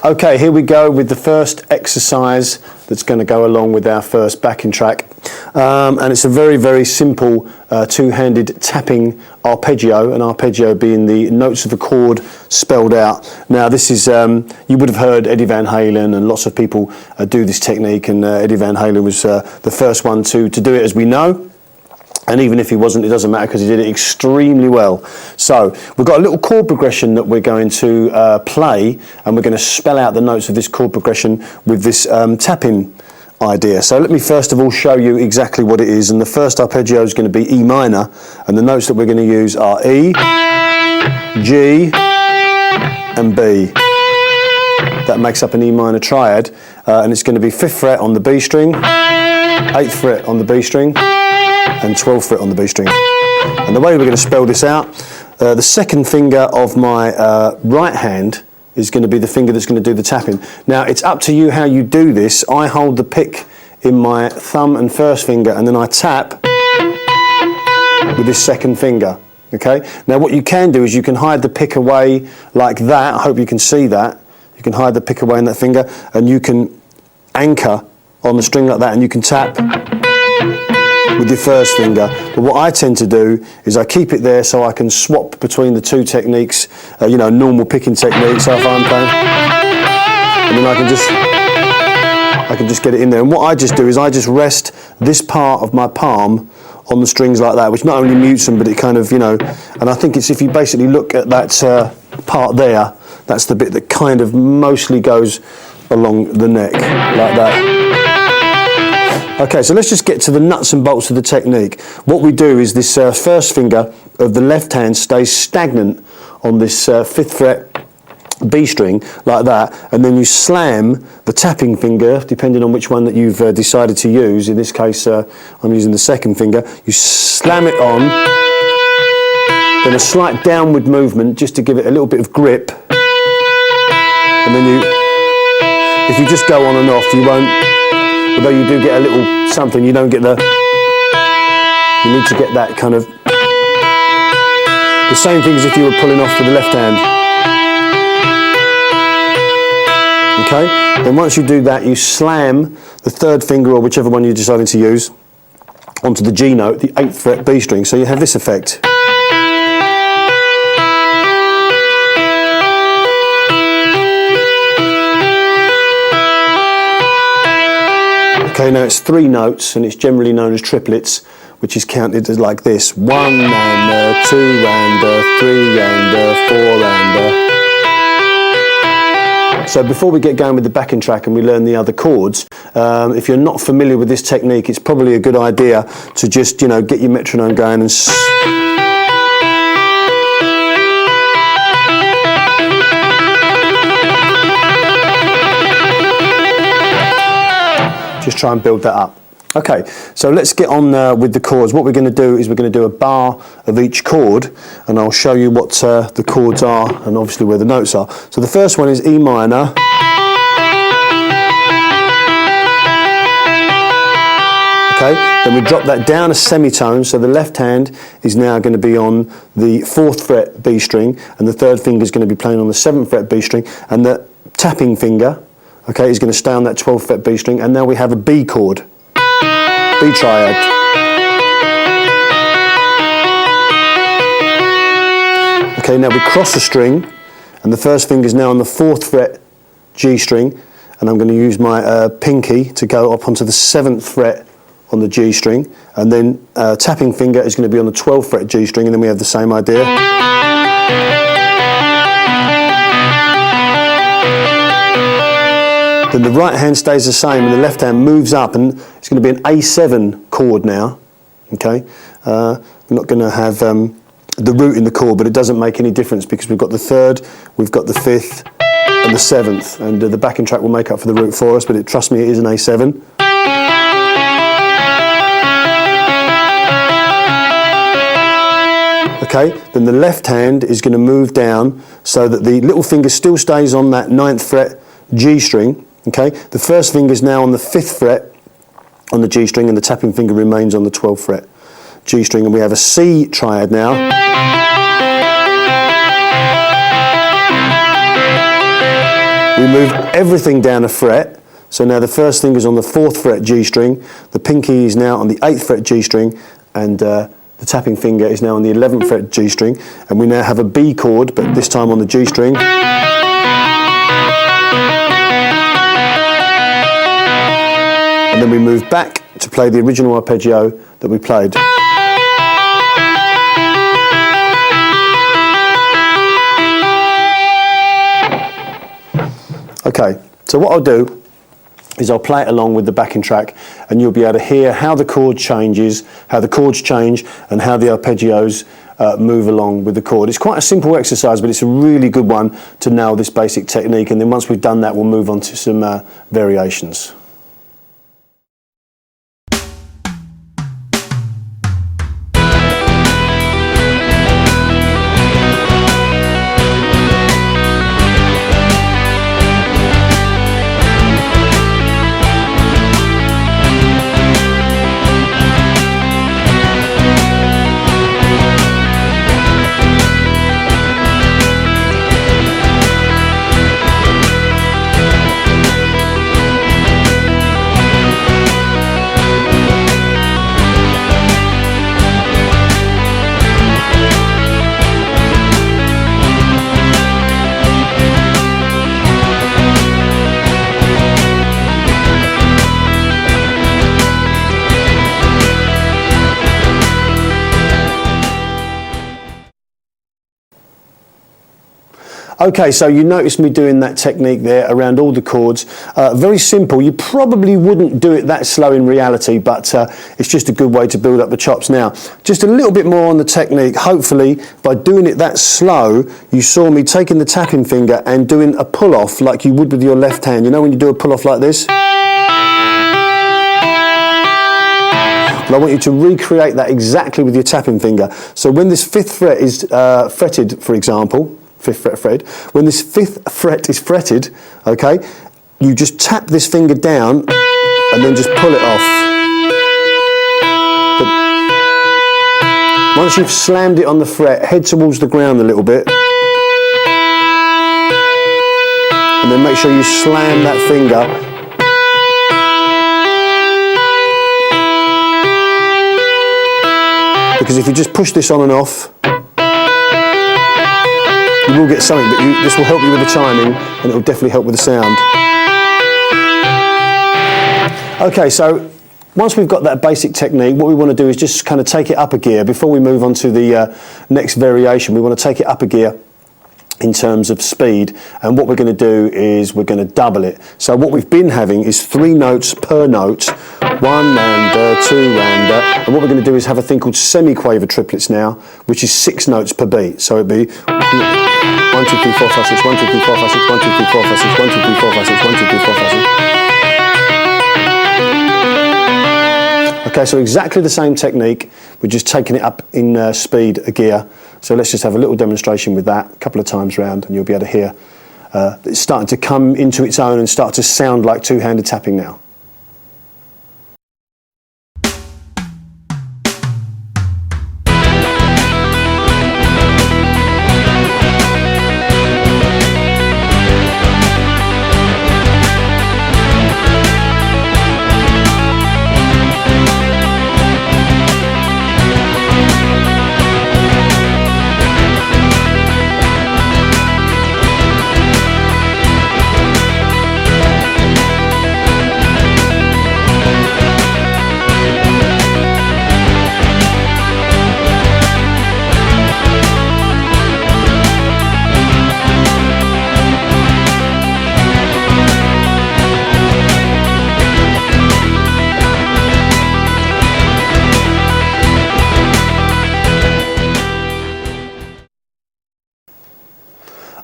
Okay, here we go with the first exercise that's going to go along with our first backing track. And it's a very, very simple two-handed tapping arpeggio, an arpeggio being the notes of a chord spelled out. Now this is, you would have heard Eddie Van Halen, and lots of people do this technique, and Eddie Van Halen was the first one to do it, as we know. And even if he wasn't, it doesn't matter, because he did it extremely well. So we've got a little chord progression that we're going to play, and we're going to spell out the notes of this chord progression with this tapping idea. So let me first of all show you exactly what it is. And the first arpeggio is going to be E minor, and the notes that we're going to use are E, G, and B. That makes up an E minor triad, and it's going to be 5th fret on the B string, 8th fret on the B string, and 12th fret on the B string. And the way we're going to spell this out, the second finger of my right hand is going to be the finger that's going to do the tapping. Now it's up to you how you do this. I hold the pick in my thumb and first finger, and then I tap with this second finger. Okay. Now what you can do is you can hide the pick away like that. I hope you can see that. You can hide the pick away in that finger, and you can anchor on the string like that, and you can tap with your first finger. But what I tend to do is I keep it there so I can swap between the two techniques, normal picking techniques. So if I'm playing, and then I can just get it in there. And what I just do is I just rest this part of my palm on the strings like that, which not only mutes them, but it kind of, and I think it's, if you basically look at that part there, that's the bit that kind of mostly goes along the neck like that. Okay, so let's just get to the nuts and bolts of the technique. What we do is this first finger of the left hand stays stagnant on this 5th fret B string like that, and then you slam the tapping finger, depending on which one that you've decided to use. In this case, I'm using the second finger. You slam it on, then a slight downward movement just to give it a little bit of grip, and then if you just go on and off, you won't. Although you do get a little something, you don't get you need to get that kind of, the same thing as if you were pulling off with the left hand. Okay, then once you do that, you slam the third finger, or whichever one you're deciding to use, onto the G note, the 8th fret B string, so you have this effect. Okay, now it's 3 notes, and it's generally known as triplets, which is counted as like this: 1 and 2 and 3 and 4 and. So before we get going with the backing track and we learn the other chords, if you're not familiar with this technique, it's probably a good idea to just get your metronome going and. Just try and build that up. Okay, so let's get on with the chords. What we're going to do is we're going to do a bar of each chord, and I'll show you what the chords are and obviously where the notes are. So the first one is E minor. Okay, then we drop that down a semitone, so the left hand is now going to be on the 4th fret B string, and the third finger is going to be playing on the 7th fret B string, and the tapping finger, okay, is going to stay on that 12th fret B string, and now we have a B chord, B triad. Okay, now we cross a string, and the first finger is now on the 4th fret G string, and I'm going to use my pinky to go up onto the 7th fret on the G string, and then tapping finger is going to be on the 12th fret G string, and then we have the same idea. Then the right hand stays the same, and the left hand moves up, and it's going to be an A7 chord now. Okay, we're not going to have the root in the chord, but it doesn't make any difference because we've got the 3rd, we've got the 5th, and the 7th, and the backing track will make up for the root for us. But trust me, it is an A7. Okay, then the left hand is going to move down so that the little finger still stays on that 9th fret G string. Okay, the first finger is now on the 5th fret on the G string, and the tapping finger remains on the 12th fret G string, and we have a C triad now. We move everything down a fret. So now the first finger is on the 4th fret G string, the pinky is now on the 8th fret G string, and the tapping finger is now on the 11th fret G string, and we now have a B chord, but this time on the G string. And then we move back to play the original arpeggio that we played. Okay, so what I'll do is I'll play it along with the backing track, and you'll be able to hear how the chord changes, how the chords change, and how the arpeggios move along with the chord. It's quite a simple exercise, but it's a really good one to nail this basic technique, and then once we've done that, we'll move on to some variations. Okay, so you noticed me doing that technique there around all the chords. Very simple. You probably wouldn't do it that slow in reality, but it's just a good way to build up the chops. Now, just a little bit more on the technique. Hopefully, by doing it that slow, you saw me taking the tapping finger and doing a pull-off like you would with your left hand. You know when you do a pull-off like this? Well, I want you to recreate that exactly with your tapping finger. So when this 5th fret is fretted, for example, 5th fret fretted. When this 5th fret is fretted, okay, you just tap this finger down and then just pull it off. But once you've slammed it on the fret, head towards the ground a little bit, and then make sure you slam that finger. Because if you just push this on and off, you will get something, but this will help you with the timing, and it will definitely help with the sound. Okay, so once we've got that basic technique, what we want to do is just kind of take it up a gear. Before we move on to the next variation, we want to take it up a gear in terms of speed, and what we're going to do is we're going to double it. So what we've been having is 3 notes per note, 1 and 2 and what we're going to do is have a thing called semi-quaver triplets now, which is 6 notes per beat. So it'd be 1, 2, 3, 4, 5, 6, 1, 2, 3, 4, 5, 6, 1, 2, 3, 4, 5, 6, 1, 2, 3, 4, 5, 6, 1, 2, 3, 4, 5, 6. Okay, so exactly the same technique, we're just taking it up in speed a gear. So let's just have a little demonstration with that a couple of times round, and you'll be able to hear it's starting to come into its own and start to sound like two-handed tapping now.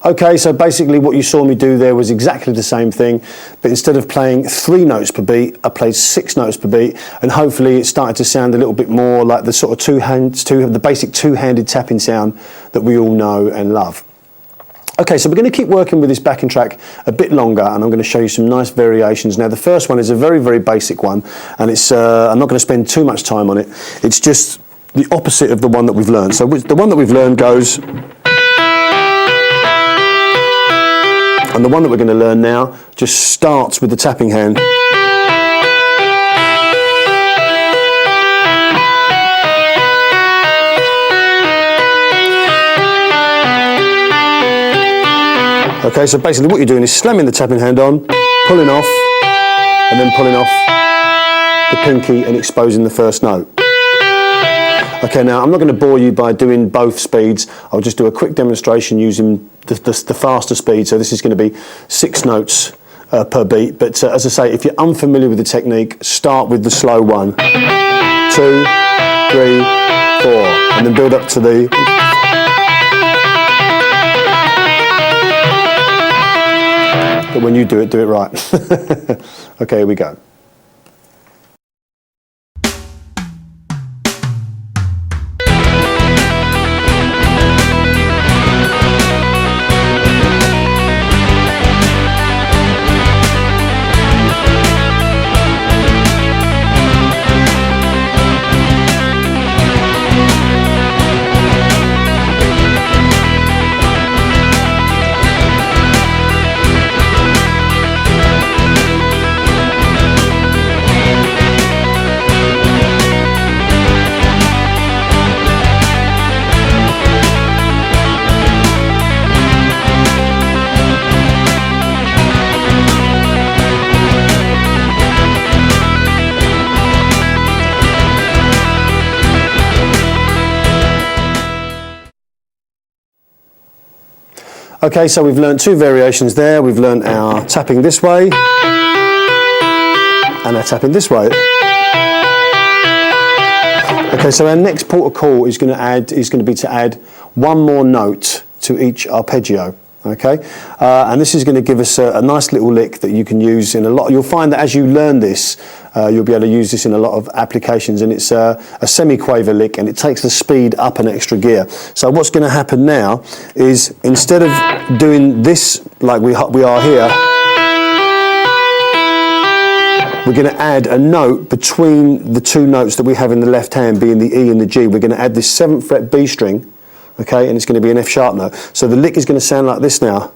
Okay, so basically what you saw me do there was exactly the same thing, but instead of playing 3 notes per beat, I played 6 notes per beat, and hopefully it started to sound a little bit more like the sort of the basic two-handed tapping sound that we all know and love. Okay, so we're going to keep working with this backing track a bit longer, and I'm going to show you some nice variations. Now, the first one is a very, very basic one, and it's I'm not going to spend too much time on it. It's just the opposite of the one that we've learned. So the one that we've learned goes... And the one that we're going to learn now just starts with the tapping hand. Okay, so basically what you're doing is slamming the tapping hand on, pulling off, and then pulling off the pinky and exposing the first note. Okay, now I'm not going to bore you by doing both speeds. I'll just do a quick demonstration using the faster speed. So this is going to be 6 notes per beat. But as I say, if you're unfamiliar with the technique, start with the slow 1, 2, 3, 4, and then build up to the... But when you do it right. Okay, here we go. Okay, so we've learned 2 variations there. We've learned our tapping this way and our tapping this way. Okay, so our next port of call is going to be to add 1 more note to each arpeggio. Okay, and this is going to give us a nice little lick that you can use in a lot. You'll find that as you learn this, you'll be able to use this in a lot of applications, and it's a semi-quaver lick, and it takes the speed up an extra gear. So what's going to happen now is, instead of doing this like we are here, we're going to add a note between the 2 notes that we have in the left hand, being the E and the G. We're going to add this 7th fret B string. Okay, and it's going to be an F sharp note. So the lick is going to sound like this now.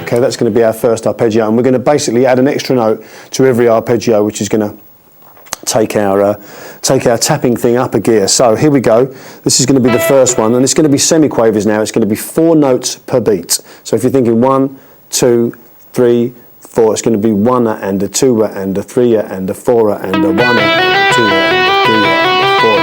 Okay, that's going to be our first arpeggio, and we're going to basically add an extra note to every arpeggio, which is going to take our tapping thing up a gear. So here we go. This is going to be the first one, and it's going to be semi-quavers now. It's going to be 4 notes per beat. So if you're thinking 1, 2, 3, 4, it's going to be 1 and a 2 and a 3 and a 4 and a 1 and a 2 and a 3 and a 4.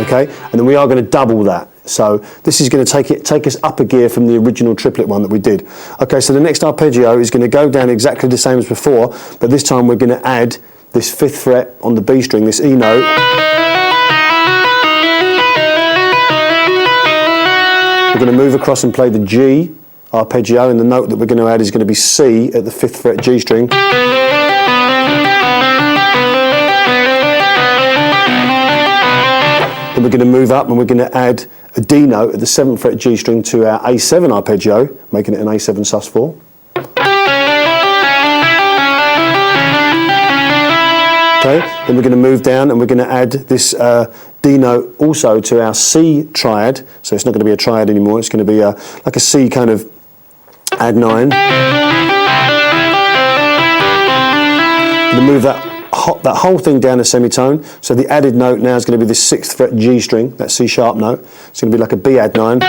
Okay, and then we are going to double that. So this is going to take us up a gear from the original triplet one that we did. Okay, so the next arpeggio is going to go down exactly the same as before, but this time we're going to add this 5th fret on the B string, this E note. We're going to move across and play the G arpeggio, and the note that we're going to add is going to be C at the 5th fret G string. Then we're going to move up and we're going to add a D note at the 7th fret G string to our A7 arpeggio, making it an A7 sus4. Okay, then we're going to move down and we're going to add this D note also to our C triad. So it's not going to be a triad anymore, it's going to be like a C kind of add 9. We're going to move that whole thing down a semitone. So the added note now is going to be the 6th fret G string, that C sharp note. It's going to be like a B add 9.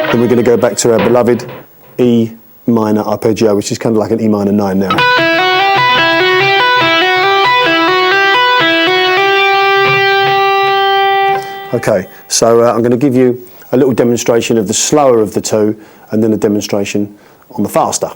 Then we're going to go back to our beloved E minor arpeggio, which is kind of like an E minor 9 now. Okay, so I'm going to give you a little demonstration of the slower of the 2 and then a demonstration on the faster.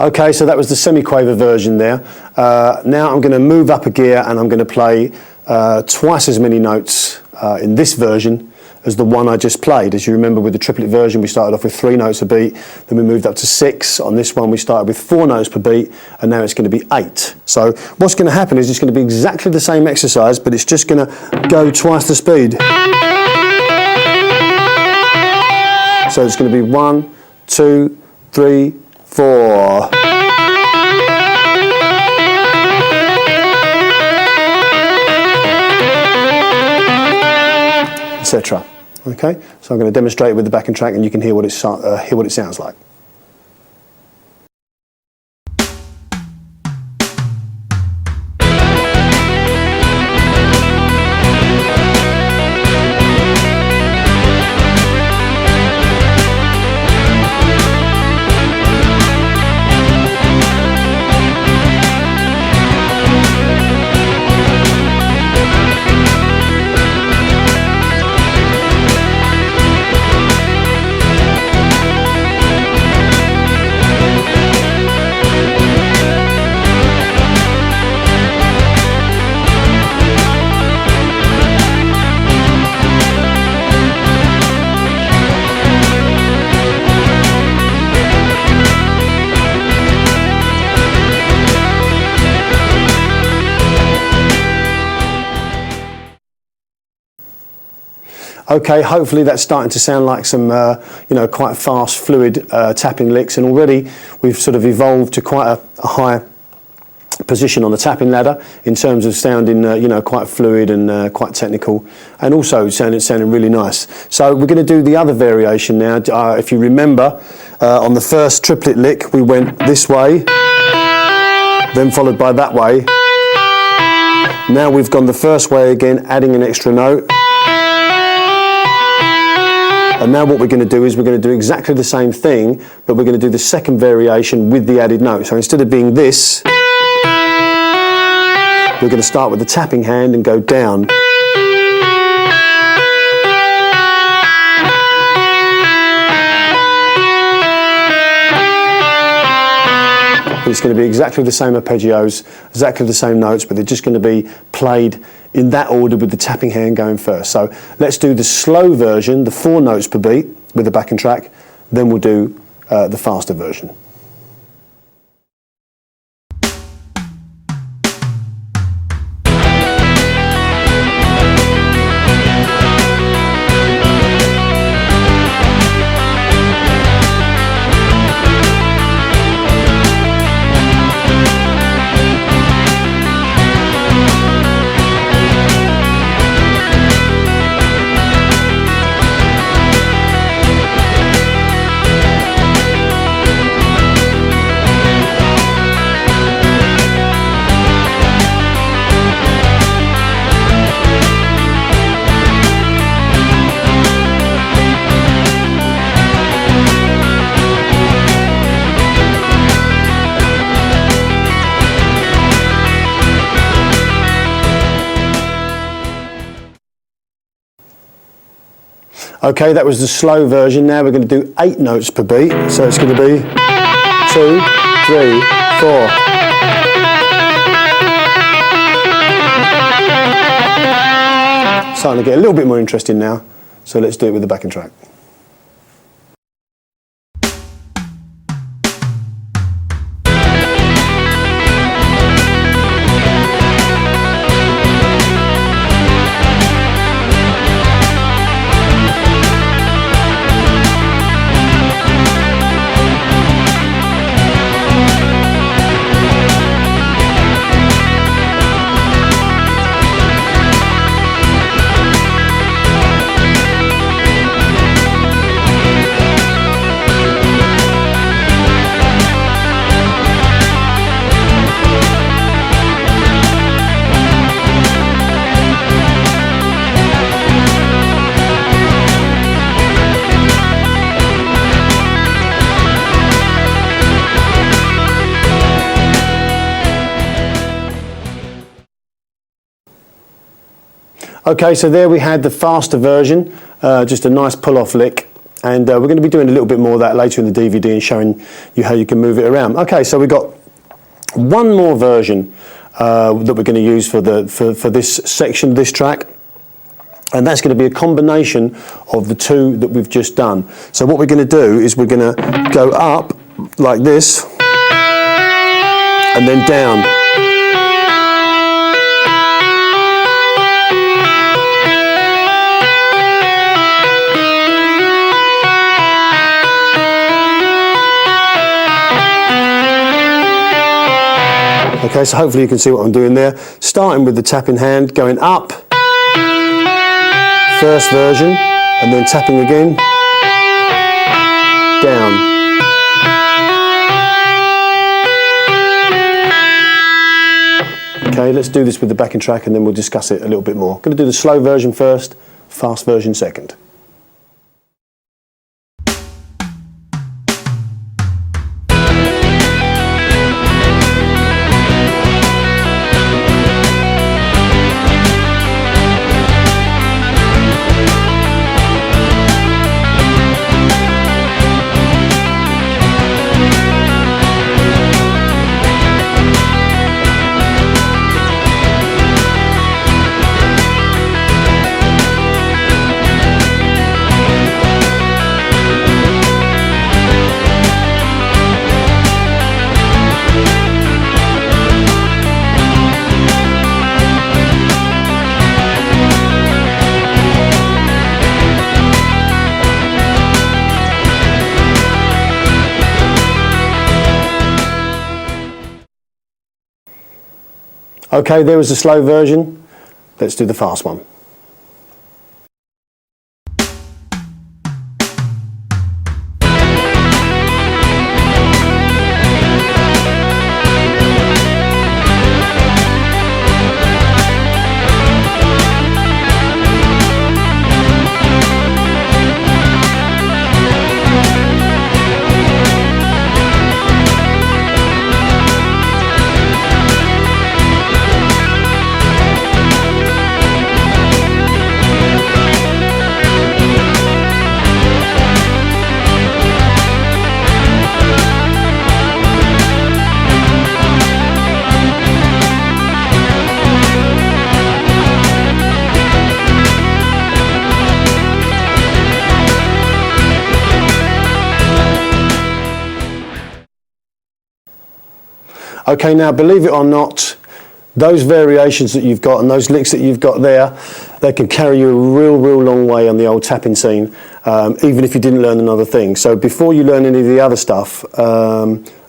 Okay, so that was the semi-quaver version there. Now I'm going to move up a gear and I'm going to play twice as many notes in this version as the one I just played. As you remember, with the triplet version we started off with 3 notes a beat, then we moved up to 6. On this one we started with 4 notes per beat, and now it's going to be 8. So what's going to happen is it's going to be exactly the same exercise, but it's just going to go twice the speed. So it's going to be 1, 2, 3, 4. Etc. Okay, so I'm going to demonstrate it with the backing track, and you can hear what it sounds like. Okay, hopefully that's starting to sound like some, quite fast, fluid tapping licks, and already we've sort of evolved to quite a high position on the tapping ladder in terms of sounding, quite fluid and quite technical, and also sounding really nice. So we're going to do the other variation now. If you remember, on the first triplet lick we went this way, then followed by that way. Now we've gone the first way again, adding an extra note. And now what we're going to do is we're going to do exactly the same thing, but we're going to do the second variation with the added note. So instead of being this, we're going to start with the tapping hand and go down. It's going to be exactly the same arpeggios, exactly the same notes, but they're just going to be played in that order with the tapping hand going first. So let's do the slow version, the 4 notes per beat with the backing track, then we'll do the faster version. Okay, that was the slow version. Now we're going to do 8 notes per beat. So it's going to be 2, 3, 4. Starting to get a little bit more interesting now. So let's do it with the backing track. Okay, so there we had the faster version, just a nice pull-off lick. And we're going to be doing a little bit more of that later in the DVD and showing you how you can move it around. Okay, so we've got one more version that we're going to use for this section, this track. And that's going to be a combination of the two that we've just done. So what we're going to do is we're going to go up like this and then down. Okay, so hopefully you can see what I'm doing there. Starting with the tapping hand, going up, first version, and then tapping again, down. Okay, let's do this with the backing track and then we'll discuss it a little bit more. I'm going to do the slow version first, fast version second. Okay, there was the slow version. Let's do the fast one. Okay, now believe it or not, those variations that you've got and those licks that you've got there, they can carry you a real long way on the old tapping scene, even if you didn't learn another thing. So before you learn any of the other stuff,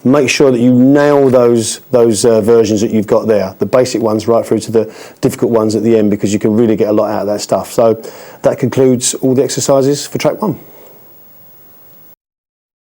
make sure that you nail those versions that you've got there, the basic ones right through to the difficult ones at the end, because you can really get a lot out of that stuff. So that concludes all the exercises for track 1.